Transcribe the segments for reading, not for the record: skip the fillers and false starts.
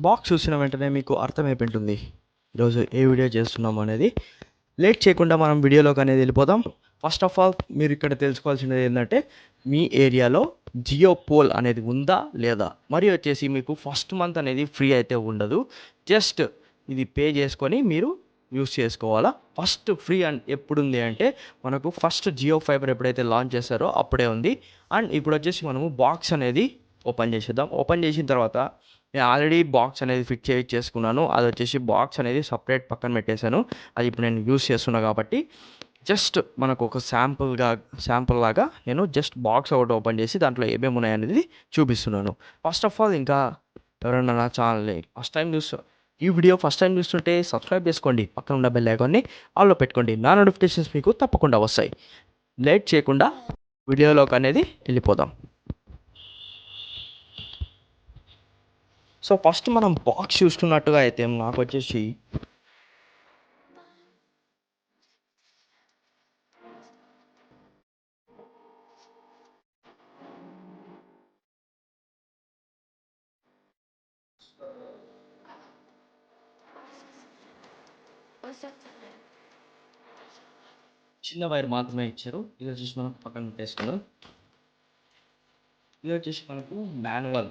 Box చూసిన వెంటనే మీకు అర్థమైపోయింటుంది ఈరోజు ఏ వీడియో చేస్తున్నాము అనేది. లేట్ చేయకుండా మనం వీడియోలోకి అనేది వెళ్ళిపోదాం. ఫస్ట్ ఆఫ్ ఆల్ మీరు ఇక్కడ తెలుసుకోవాల్సినది ఏంటంటే మీ ఏరియాలో జియో పోల్ అనేది ఉందా లేదా, మరి వచ్చేసి మీకు ఫస్ట్ మంత్ అనేది ఫ్రీ అయితే ఉండదు. జస్ట్ ఇది పే చేసుకొని మీరు యూస్ చేసుకోవాలా. ఫస్ట్ ఫ్రీ అండ్ ఎప్పుడుంది అంటే మనకు ఫస్ట్ జియో ఫైబర్ ఎప్పుడైతే లాంచ్ చేశారో అప్పుడే ఉంది. అండ్ ఇప్పుడు వచ్చేసి మనము బాక్స్ అనేది ఓపెన్ చేసేద్దాం. ఓపెన్ చేసిన తర్వాత నేను ఆల్రెడీ బాక్స్ అనేది ఫిట్ చేసుకున్నాను. అది వచ్చేసి బాక్స్ అనేది సపరేట్ పక్కన పెట్టేశాను. అది ఇప్పుడు నేను యూస్ చేస్తున్నా కాబట్టి జస్ట్ మనకు ఒక శాంపుల్ లాగా నేను జస్ట్ బాక్స్ ఒకటి ఓపెన్ చేసి దాంట్లో ఏమేమి ఉన్నాయనేది చూపిస్తున్నాను. ఫస్ట్ ఆఫ్ ఆల్ ఇంకా ఎవరైనా నా ఛానల్ని ఈ వీడియో ఫస్ట్ టైం చూస్తుంటే సబ్స్క్రైబ్ చేసుకోండి. పక్కన ఉన్న బెల్ ఐకాన్ని ఆన్లో పెట్టుకోండి. నా నోటిఫికేషన్స్ మీకు తప్పకుండా వస్తాయి. లేట్ చేయకుండా వీడియోలోకి అనేది వెళ్ళిపోదాం. సో ఫస్ట్ మనం బాక్స్ చూస్తున్నట్టుగా అయితే నాకు వచ్చేసి చిన్న వైర్ మాత్రమే ఇచ్చారు. ఇది వచ్చేసి మనం పక్కన పెట్టేసుకున్నాం. ఇది వచ్చేసి మనకు మాన్యువల్,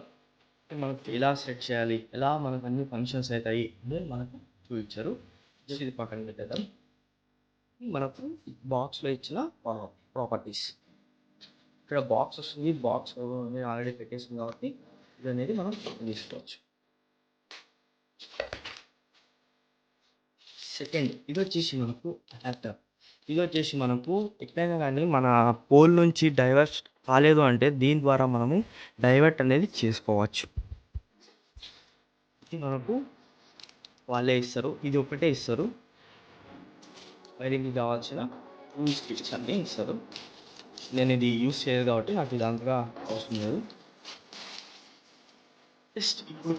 మనకు ఎలా సెట్ చేయాలి, ఎలా మనకు అన్ని ఫంక్షన్స్ అవుతాయి అంటే మనకు చూపించారు. జస్ట్ ఇది పక్కన పెట్టేద్దాం. మనకు బాక్స్లో ఇచ్చిన ప్రాపర్టీస్ ఇక్కడ బాక్స్ వస్తుంది. బాక్స్ నేను ఆల్రెడీ పెట్టేసింది కాబట్టి ఇది అనేది మనం తీసుకోవచ్చు. సెకండ్ ఇది వచ్చేసి మనకు అడాప్టర్. ఇది వచ్చేసి మనకు ఎక్కడైనా కానీ మన పోల్ నుంచి డైవర్ట్ కాలేదు అంటే దీని ద్వారా మనము డైవర్ట్ అనేది చేసుకోవచ్చు. ఇది మనకు వాళ్ళే ఇస్తారు. ఇది ఒకటే ఇస్తారు. వైరింగ్కి కావాల్సిన టూల్స్ కిట్స్ అన్నీ ఇస్తారు. నేను ఇది యూస్ చేయదు కాబట్టి నాకు ఇది అంతగా అవసరం లేదు. జస్ట్ ఇప్పుడు